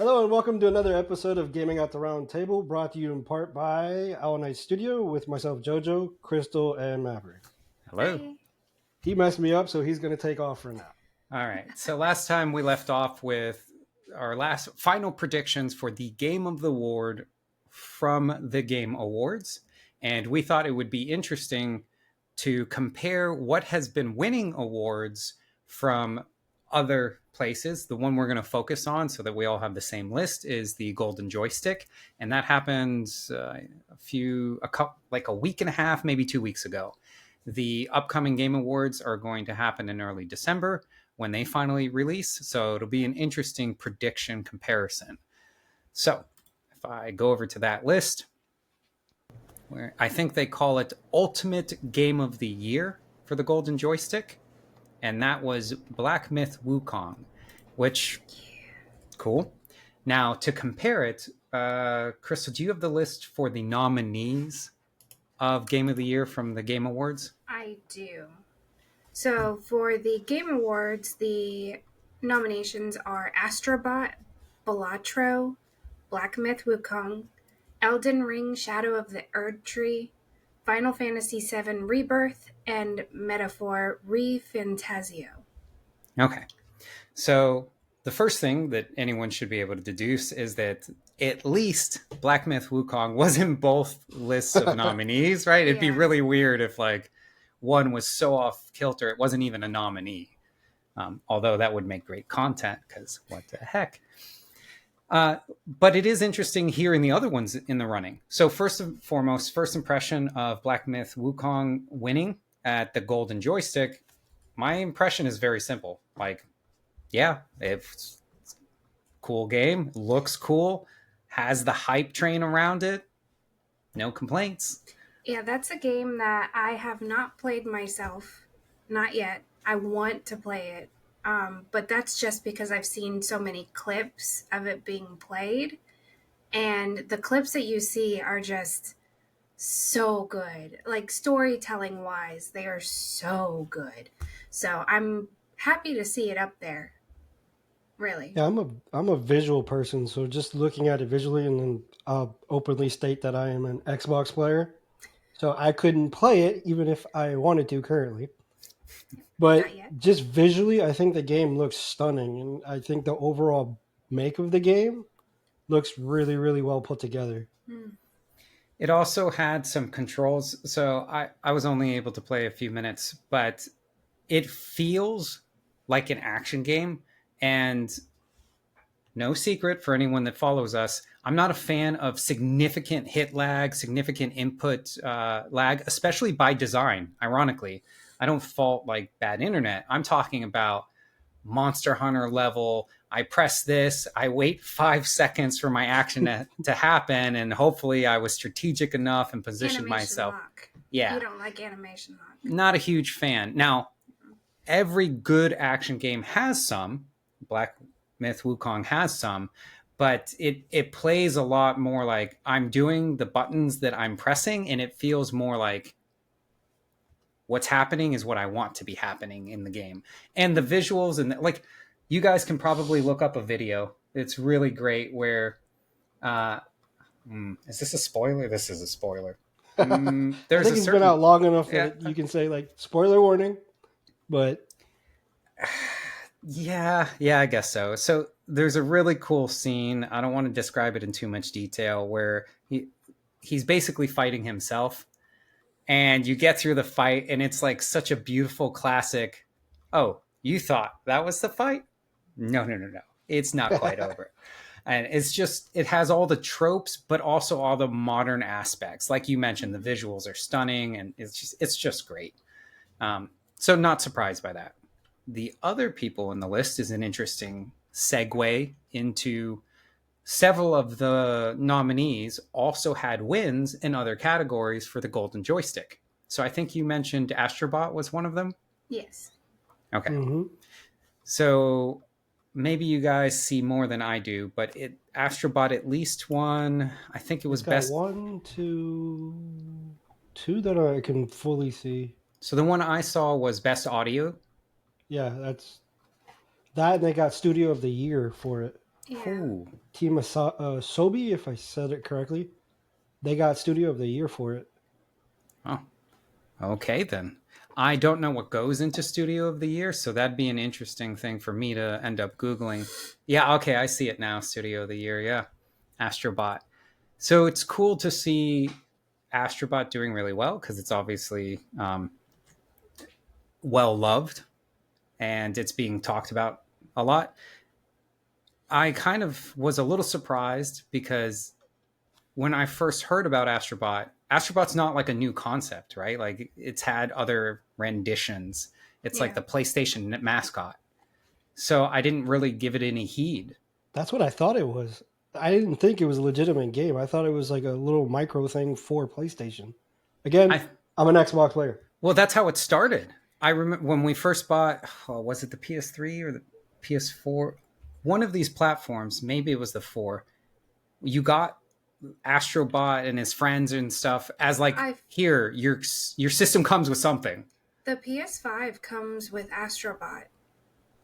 Hello and welcome to another episode of Gaming at the Round Table, brought to you in part by Owl Knight Studio with myself, Jojo, Crystal, and Maverick. Hello. Hi. He messed me up, so he's going to take off for now. All right. So last time we left off with our last final predictions for the Game of the Award from the Game Awards. And we thought it would be interesting to compare what has been winning awards from other places. The one we're going to focus on so that we all have the same list is the Golden Joystick. And that happened like a week and a half, maybe 2 weeks ago. The upcoming Game Awards are going to happen in early December when they finally release. So it'll be an interesting prediction comparison. So if I go over to that list, where I think they call it Ultimate Game of the Year for the Golden Joystick. And that was Black Myth Wukong, which, cool. Now, to compare it, Crystal, do you have the list for the nominees of Game of the Year from the Game Awards? I do. So for the Game Awards, the nominations are Astrobot, Balatro, Black Myth Wukong, Elden Ring Shadow of the Erdtree, Final Fantasy VII Rebirth, and Metaphor ReFantazio. Okay. So the first thing that anyone should be able to deduce is that at least Black Myth Wukong was in both lists of nominees, right? It'd be really weird if like one was so off kilter it wasn't even a nominee. Although that would make great content because what the heck. But it is interesting hearing the other ones in the running. So first and foremost, first impression of Black Myth Wukong winning at the Golden Joystick, my impression is very simple. Like, yeah, it's a cool game, looks cool, has the hype train around it, no complaints. Yeah, that's a game that I have not played myself, not yet. I want to play it. But that's just because I've seen so many clips of it being played. And the clips that you see are just so good. Like storytelling wise, they are so good. So I'm happy to see it up there. Really. Yeah, I'm a visual person, so just looking at it visually, and then I'll openly state that I am an Xbox player. So I couldn't play it even if I wanted to currently. But Not yet. just visually, I think the game looks stunning, and I think the overall make of the game looks really, really well put together. It also had some controls. So I was only able to play a few minutes, but it feels like an action game. And no secret for anyone that follows us, I'm not a fan of significant hit lag, significant input lag, especially by design. Ironically, I don't fault like bad internet. I'm talking about Monster Hunter level. I press this, I wait 5 seconds for my action to happen, and hopefully I was strategic enough and positioned Animation myself. lock. Yeah. You don't like animation lock. Not a huge fan. Now, every good action game has some. Black Myth Wukong has some, but it plays a lot more like I'm doing the buttons that I'm pressing, and it feels more like what's happening is what I want to be happening in the game. And the visuals and like you guys can probably look up a video. It's really great where is this a spoiler? This is a spoiler. I think it's been out long enough that you can say like spoiler warning, but yeah, I guess so. So there's a really cool scene. I don't want to describe it in too much detail where he's basically fighting himself, and you get through the fight, and it's like such a beautiful classic. Oh, you thought that was the fight? No. It's not quite over. And it's just, it has all the tropes, but also all the modern aspects. Like you mentioned, the visuals are stunning, and it's just great. So not surprised by that. The other people in the list is an interesting segue into several of the nominees also had wins in other categories for the Golden Joystick. So I think you mentioned Astrobot was one of them? Yes. Okay. Mm-hmm. So maybe you guys see more than I do, but Astrobot at least won. I think it was best. Two that I can fully see. So the one I saw was best audio. Yeah, that's that. And they got Studio of the Year for it. Yeah. Ooh. Team Sobi, if I said it correctly, they got Studio of the Year for it. Oh, okay then. I don't know what goes into Studio of the Year, so that'd be an interesting thing for me to end up Googling. Yeah, okay, I see it now. Studio of the Year, yeah. Astrobot. So it's cool to see Astrobot doing really well because it's obviously well loved and it's being talked about a lot. I kind of was a little surprised because when I first heard about Astrobot, Astrobot's not like a new concept, right? Like it's had other renditions. It's like Yeah. the PlayStation mascot. So I didn't really give it any heed. That's what I thought it was. I didn't think it was a legitimate game. I thought it was like a little micro thing for PlayStation. Again, I I'm an Xbox player. Well, that's how it started. I remember when we first bought, was it the PS3 or the PS4? One of these platforms, maybe it was the 4. You got Astrobot and his friends and stuff as like, here, your system comes with something. The PS5 comes with Astrobot.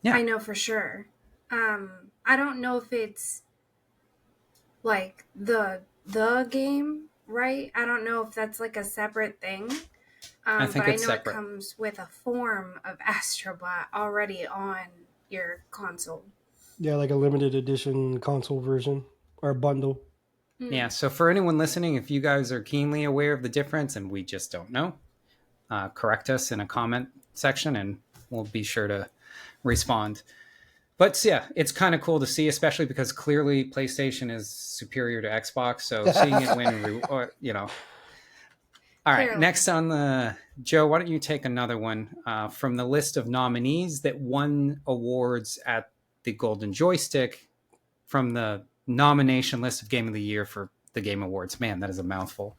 Yeah. I know for sure. I don't know if it's like the game, right? I don't know if that's like a separate thing. I think but it's I know separate. it comes with a form of Astrobot already on your console. Yeah, like a limited edition console version or a bundle. Yeah, so for anyone listening, if you guys are keenly aware of the difference and we just don't know, correct us in a comment section and we'll be sure to respond. But yeah, it's kind of cool to see, especially because clearly PlayStation is superior to Xbox. So seeing it win, you know. All right, Clearly. next on the Joe, why don't you take another one from the list of nominees that won awards at the Golden Joystick from the nomination list of Game of the Year for the Game Awards. Man, that is a mouthful.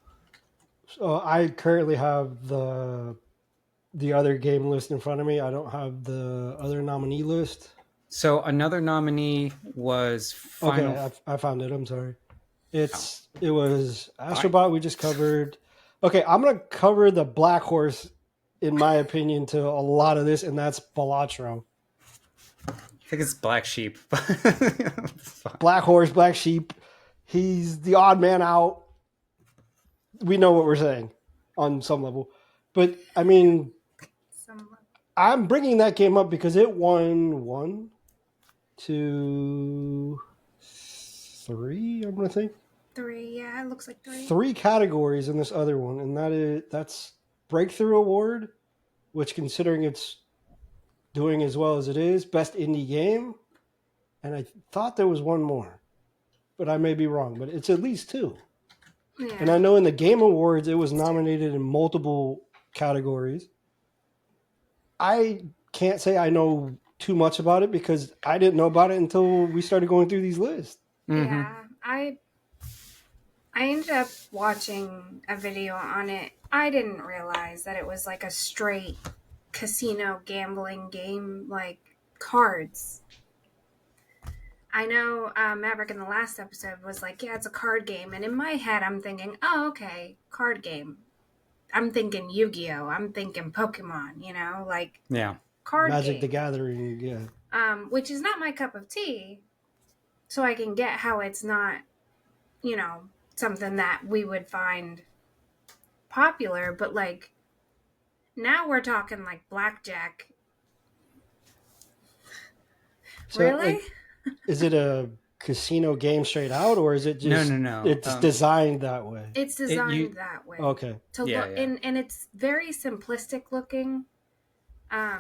So I currently have the other game list in front of me. I don't have the other nominee list. So another nominee was Final. Okay, I found it. I'm sorry. It was Astrobot. We just covered. Okay, I'm gonna cover the black horse, in my opinion, to a lot of this, and that's Balatro. I think it's Black Sheep. Black horse, black sheep. He's the odd man out. We know what we're saying on some level, but I mean, I'm bringing that game up because it won 1, 2, 3. I'm gonna think 3. Yeah, it looks like 3. 3 categories in this other one, and that's Breakthrough Award, which considering it's doing as well as it is, Best Indie Game, and I thought there was one more, but I may be wrong. But it's at least 2. Yeah. And I know in the Game Awards it was nominated in multiple categories. I can't say I know too much about it because I didn't know about it until we started going through these lists. Mm-hmm. Yeah, I ended up watching a video on it. I didn't realize that it was like a straight casino gambling game, like cards. I know Maverick in the last episode was like, yeah, it's a card game. And in my head, I'm thinking, oh, okay, card game. I'm thinking Yu-Gi-Oh! I'm thinking Pokemon, you know, like card Magic game. the Gathering, yeah. Which is not my cup of tea. So I can get how it's not, you know, something that we would find popular. But like, now we're talking like blackjack. So, Really? like, is it a casino game straight out, or is it just No. It's designed that way? It's designed that way. Okay. To look, and it's very simplistic looking.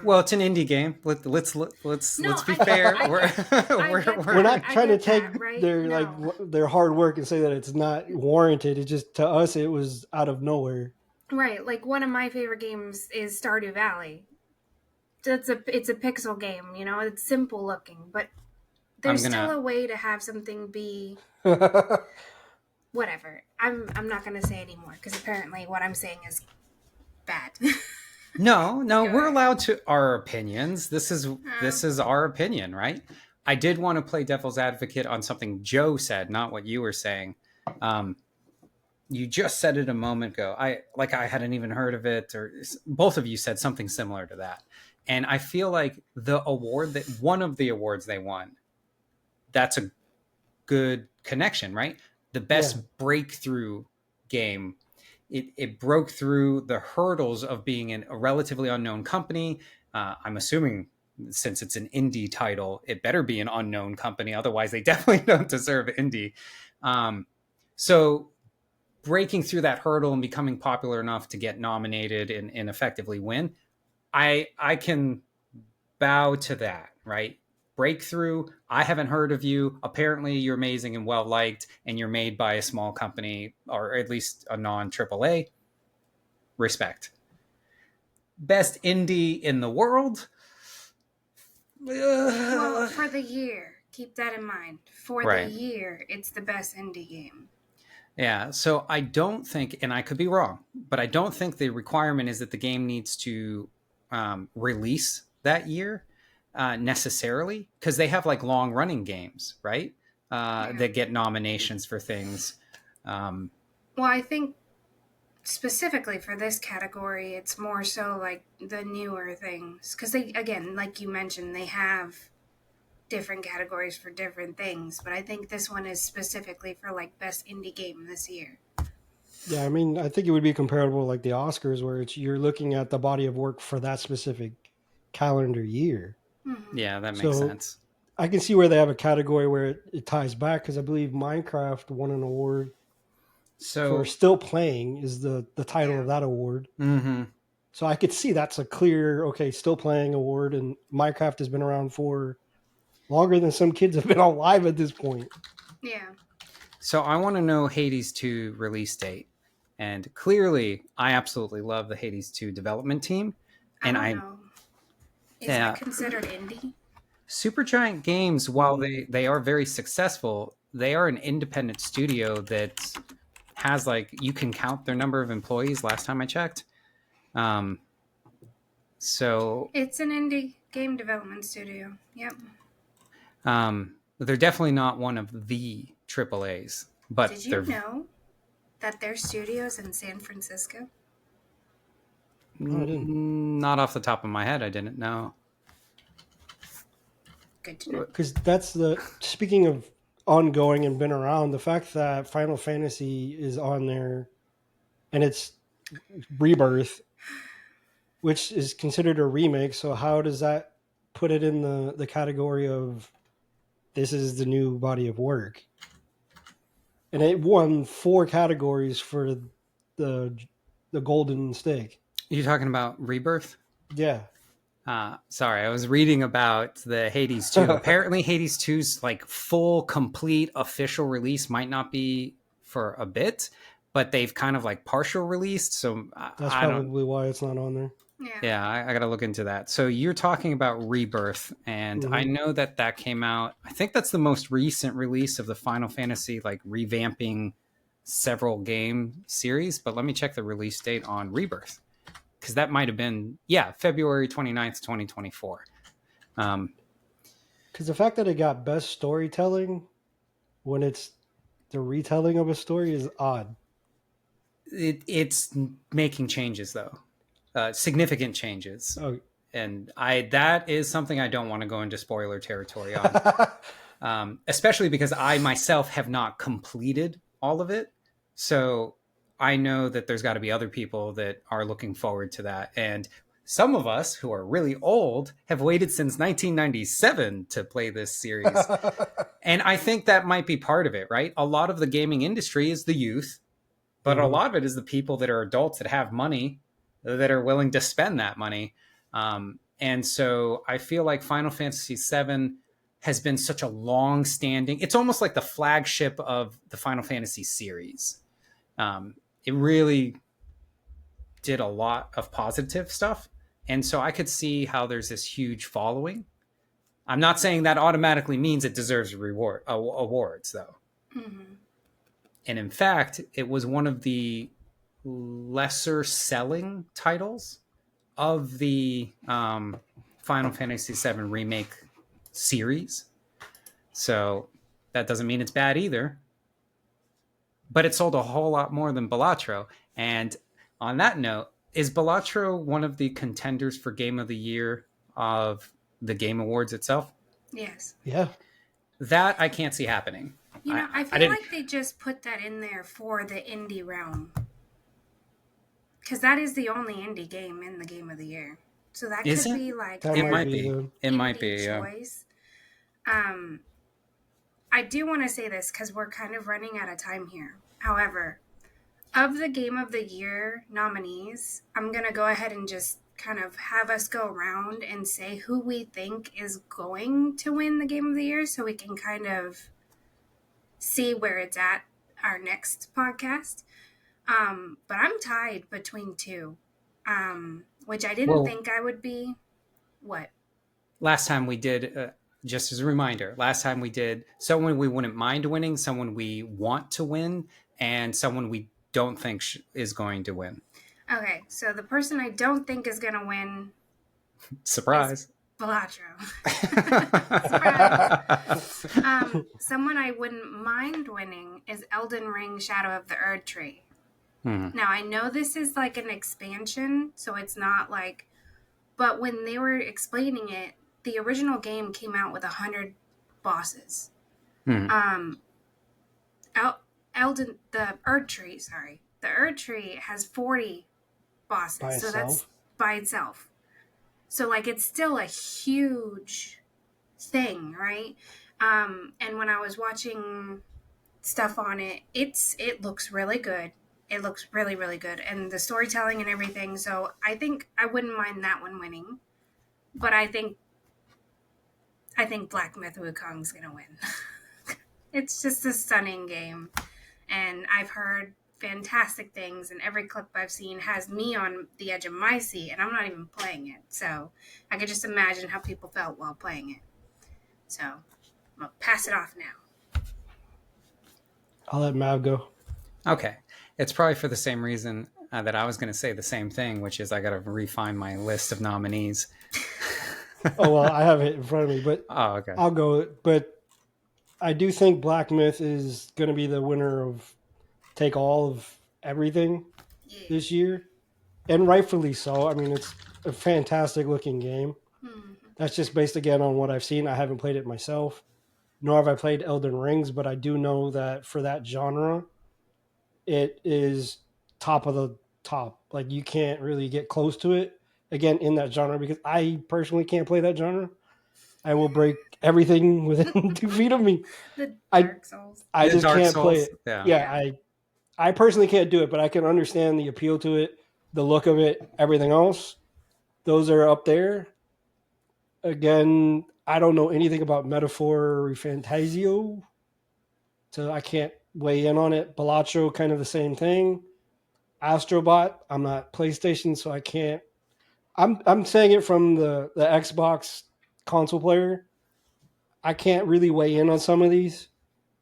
Well, it's an indie game. Let's be fair. We're not trying to take their hard work and say that it's not warranted. It just, to us, it was out of nowhere. Right. Like one of my favorite games is Stardew Valley. It's a pixel game, you know, it's simple looking, but there's still a way to have something be whatever. I'm not going to say anymore because apparently what I'm saying is bad. No, we're allowed to our opinions. This is our opinion, right? I did want to play devil's advocate on something Joe said, not what you were saying. You just said it a moment ago. I hadn't even heard of it, or both of you said something similar to that. And I feel like the award that one of the awards they won, that's good connection, right? The best breakthrough game. It broke through the hurdles of being a relatively unknown company. I'm assuming since it's an indie title, it better be an unknown company. Otherwise, they definitely don't deserve indie. So breaking through that hurdle and becoming popular enough to get nominated and effectively win, I can bow to that, right? Breakthrough, I haven't heard of you. Apparently, you're amazing and well liked, and you're made by a small company or at least a non AAA. Respect. Best indie in the world? Well, for the year, keep that in mind. For Right. the year, it's the best indie game. Yeah, so I don't think, and I could be wrong, but I don't think the requirement is that the game needs to release that year necessarily, because they have like long running games, right? That get nominations for things. Well, I think specifically for this category, it's more so like the newer things. Because they, again, like you mentioned, they have different categories for different things. But I think this one is specifically for like best indie game this year. Yeah, I mean, I think it would be comparable like the Oscars, where you're looking at the body of work for that specific calendar year. Mm-hmm. Yeah, that makes So- sense. I can see where they have a category where it ties back, because I believe Minecraft won an award So, for still playing is the title Yeah. of that award. mm-hmm. So I could see that's a clear, okay, still playing award, and Minecraft has been around for longer than some kids have been alive at this point. Yeah. So I want to know Hades 2 release date. And clearly, I absolutely love the Hades 2 development team. I And don't I know. Is Yeah. that considered indie? Supergiant Games, while they are very successful, they are an independent studio that has like, you can count their number of employees last time I checked. So It's an indie game development studio. Yep. they're definitely not one of the AAAs, but Did you they're know that their studio's in San Francisco? I didn't. not off the top of my head. I didn't know. Good to know. Because that's speaking of ongoing and been around, the fact that Final Fantasy is on there and it's Rebirth, which is considered a remake. So how does that put it in the category of this is the new body of work? And it won 4 categories for the Golden Stick. You talking about Rebirth? Yeah. Sorry, I was reading about the Hades 2. Apparently, Hades 2's like full, complete, official release might not be for a bit, but they've kind of like partial released. So That's I don't. probably why it's not on there. Yeah. Yeah, I got to look into that. So you're talking about Rebirth, and I know that came out. I think that's the most recent release of the Final Fantasy, like revamping several game series. But let me check the release date on Rebirth, because that might have been, February 29th, 2024. Because the fact that it got best storytelling when it's the retelling of a story is odd. It's making changes though, significant changes, Oh. and that is something I don't want to go into spoiler territory on. Especially because I myself have not completed all of it. So I know that there's got to be other people that are looking forward to that. And some of us who are really old have waited since 1997 to play this series. And I think that might be part of it, right? A lot of the gaming industry is the youth, but a lot of it is the people that are adults that have money, that are willing to spend that money. And so I feel like Final Fantasy VII has been such a long-standing, it's almost like the flagship of the Final Fantasy series. It really did a lot of positive stuff. And so I could see how there's this huge following. I'm not saying that automatically means it deserves awards, though. Mm-hmm. And in fact, it was one of the lesser selling titles of the Final Fantasy VII Remake series. So that doesn't mean it's bad either. But it sold a whole lot more than Balatro. And on that note, is Balatro one of the contenders for Game of the Year of the Game Awards itself? Yes. Yeah. That I can't see happening. You know, I I feel didn't. like they just put that in there for the indie realm. Because that is the only indie game in the game of the year. So that Is could it? be like That It their might might be be. the. It might indie be. Yeah. choice. I do want to say this because we're kind of running out of time here. However, of the game of the year nominees, I'm going to go ahead and just kind of have us go around and say who we think is going to win the game of the year so we can kind of see where it's at our next podcast. But I'm tied between two, which I didn't Well, think I would be. What? last time we did, just as a reminder, last time we did someone we wouldn't mind winning, someone we want to win, and someone we don't think is going to win. Okay, so the person I don't think is going to win Surprise. Balatro. Surprise. Someone I wouldn't mind winning is Elden Ring Shadow of the Erd Tree. Hmm. Now, I know this is like an expansion, so it's not like, but when they were explaining it, the original game came out with 100 bosses. Hmm. The Erd Tree, sorry. The Erd Tree has 40 bosses. By so that's itself? by itself. So like it's still a huge thing, right? And when I was watching stuff on it, it looks really good. It looks really, really good. And the storytelling and everything. So I think I wouldn't mind that one winning. But I think Black Myth Wukong's gonna win. It's just a stunning game. And I've heard fantastic things, and every clip I've seen has me on the edge of my seat, and I'm not even playing it. So I could just imagine how people felt while playing it. So I'm gonna pass it off now. I'll let Mav go. Okay. It's probably for the same reason that I was going to say the same thing, which is I got to refine my list of nominees. Oh well, I have it in front of me, but Oh, okay. I'll go. But I do think Black Myth is going to be the winner of take all of everything Yeah. this year, and rightfully so. I mean, it's a fantastic looking game. Mm-hmm. That's just based again on what I've seen. I haven't played it myself, nor have I played Elden Rings, but I do know that for that genre, it is top of the top. Like you can't really get close to it again in that genre because I personally can't play that genre. I will break everything within 2 feet of me. The I- Dark Souls. I The just Dark can't play Souls, it. yeah. Yeah, I personally can't do it, but I can understand the appeal to it, the look of it, everything else. Those are up there. Again, I don't know anything about Metaphor Fantasio, so I can't weigh in on it. Balatro, kind of the same thing. Astrobot, I'm not PlayStation, so I can't. I'm saying it from the Xbox console player. I can't really weigh in on some of these.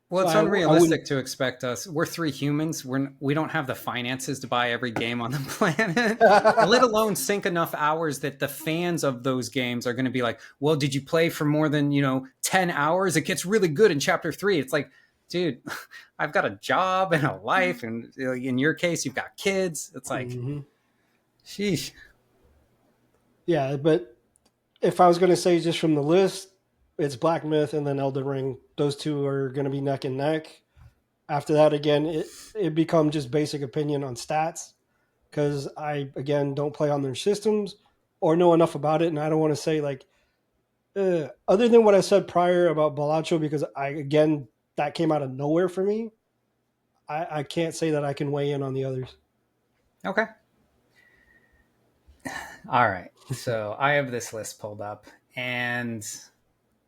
Well, So it's I unrealistic wouldn't- to expect us. We're three humans. We don't have the finances to buy every game on the planet, let alone sink enough hours that the fans of those games are going to be like, "Well, did you play for more than 10 hours? It gets really good in Chapter 3." It's like, dude, I've got a job and a life, and in your case, you've got kids. It's like, Mhm. sheesh. Yeah, but if I was going to say just from the list, it's Black Myth and then Elden Ring. Those two are going to be neck and neck. After that, again, it becomes just basic opinion on stats because I, again, don't play on their systems or know enough about it. And I don't want to say, like, other than what I said prior about Balacho, because that came out of nowhere for me. I can't say that I can weigh in on the others. Okay. All right. So I have this list pulled up, and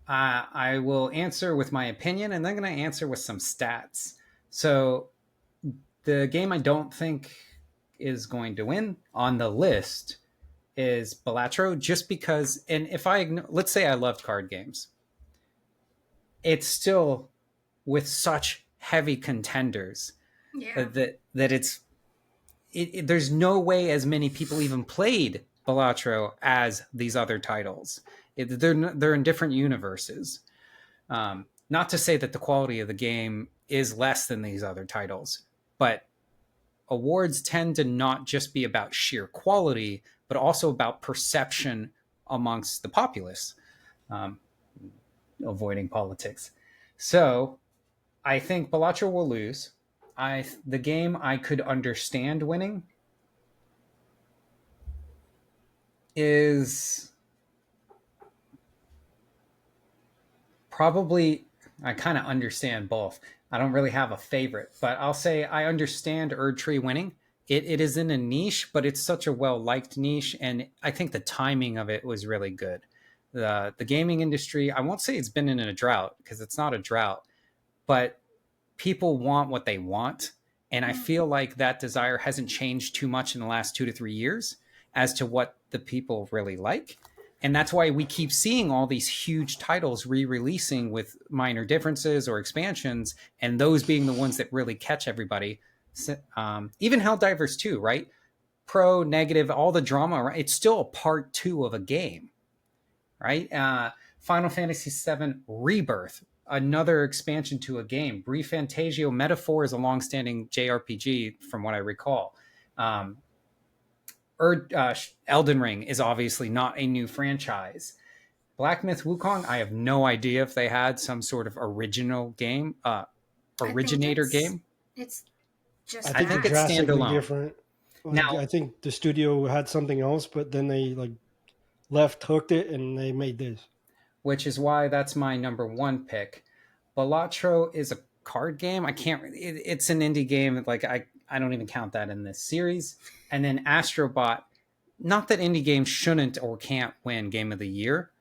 I will answer with my opinion, and then I'm going to answer with some stats. So the game I don't think is going to win on the list is Balatro, just because, and if let's say I loved card games, it's still with such heavy contenders Yeah. that there's no way as many people even played Balatro as these other titles. They're in different universes. Not to say that the quality of the game is less than these other titles, but awards tend to not just be about sheer quality, but also about perception amongst the populace, avoiding politics. So I think Balatro will lose. The game I could understand winning is probably, I kind of understand both. I don't really have a favorite, but I'll say I understand Erdtree winning. It is in a niche, but it's such a well-liked niche, and I think the timing of it was really good. The gaming industry, I won't say it's been in a drought, because it's not a drought, but people want what they want. And I feel like that desire hasn't changed too much in the last 2 to 3 years as to what the people really like. And that's why we keep seeing all these huge titles re-releasing with minor differences or expansions, and those being the ones that really catch everybody. Even Helldivers 2, right? Pro, negative, all the drama, right? It's still a part 2 of a game, right? Final Fantasy VII Rebirth, another expansion to a game. ReFantazio Metaphor is a long-standing JRPG from what I recall. Elden Ring is obviously not a new franchise. Black Myth Wukong, I have no idea if they had some sort of original game, originator game. It's I just think think it's it's drastically standalone. different. Like, Now- I think the studio had something else, but then they like hooked it, and they made this. Which is why that's my number 1 pick. Balatro is a card game. It's an indie game. Like I don't even count that in this series. And then Astrobot, not that indie games shouldn't or can't win Game of the Year.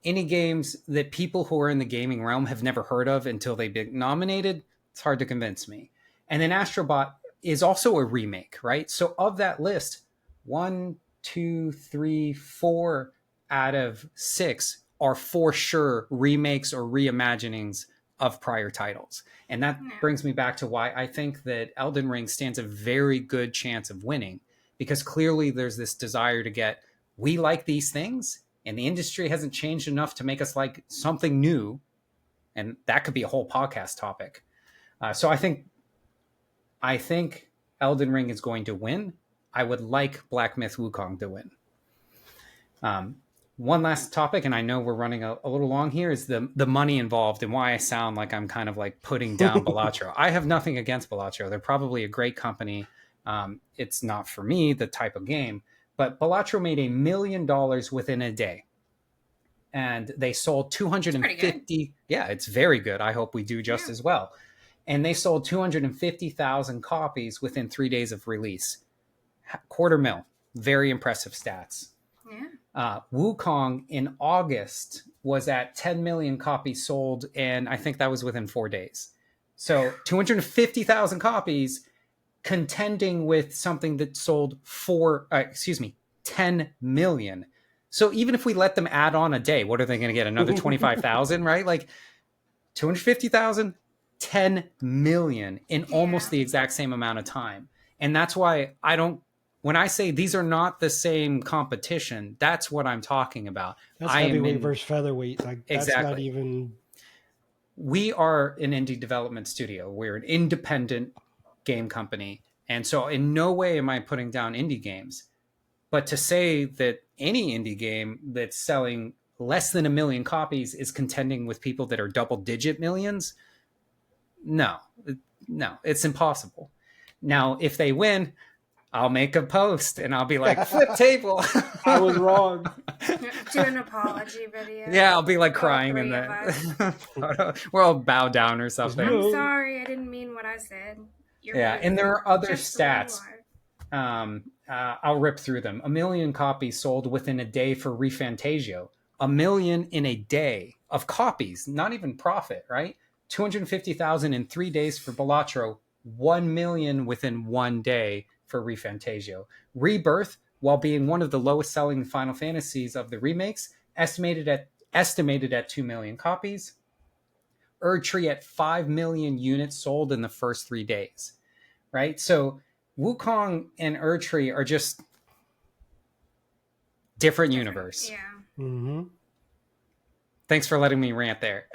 Indie games that people who are in the gaming realm have never heard of until they've been nominated, it's hard to convince me. And then Astrobot is also a remake, right? So of that list, 1, 2, 3, 4 out of 6 are for sure remakes or reimaginings of prior titles. And that brings me back to why I think that Elden Ring stands a very good chance of winning, because clearly there's this desire to we like these things, and the industry hasn't changed enough to make us like something new. And that could be a whole podcast topic. So I think Elden Ring is going to win. I would like Black Myth Wukong to win. One last topic, and I know we're running a little long here, is the money involved and why I sound like I'm kind of like putting down Balatro. I have nothing against Balatro. They're probably a great company. It's not for me, the type of game, but Balatro made $1 million within a day. And they sold 250. Yeah, it's very good. I hope we do just as well. And they sold 250,000 copies within 3 days of release. $250,000. Very impressive stats. Yeah. Wukong in August was at 10 million copies sold, and I think that was within 4 days. So 250,000 copies contending with something that sold 10 million. So even if we let them add on a day, what are they going to get? Another 25,000, right? Like 250,000, 10 million in almost the exact same amount of time. And that's why when I say these are not the same competition, that's what I'm talking about. That's heavyweight versus featherweight. Like, that's Exactly. not even. We are an indie development studio. We're an independent game company. And so in no way am I putting down indie games. But to say that any indie game that's selling less than 1 million copies is contending with people that are double-digit millions, no, it's impossible. Now, if they win, I'll make a post and I'll be like, flip table. I was wrong. Do an apology video. Yeah, I'll be like All crying in three of the we'll all bow down or something. No. I'm sorry, I didn't mean what I said. You're Yeah, right. and there are other Just the way you stats. are. I'll rip through them. 1 million copies sold within a day for ReFantazio. 1 million in a day of copies, not even profit, right? 250,000 in 3 days for Balatro. 1 million within 1 day for ReFantazio. Rebirth, while being one of the lowest selling Final Fantasies of the remakes, estimated at 2 million copies. Erdtree at 5 million units sold in the first 3 days, right? So Wukong and Erdtree are just different universe. Yeah. Mm-hmm. Thanks for letting me rant there.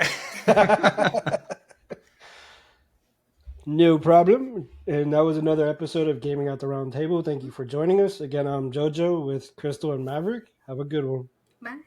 No problem. And that was another episode of Gaming at the Round Table. Thank you for joining us. Again, I'm JoJo with Crystal and Maverick. Have a good one. Bye.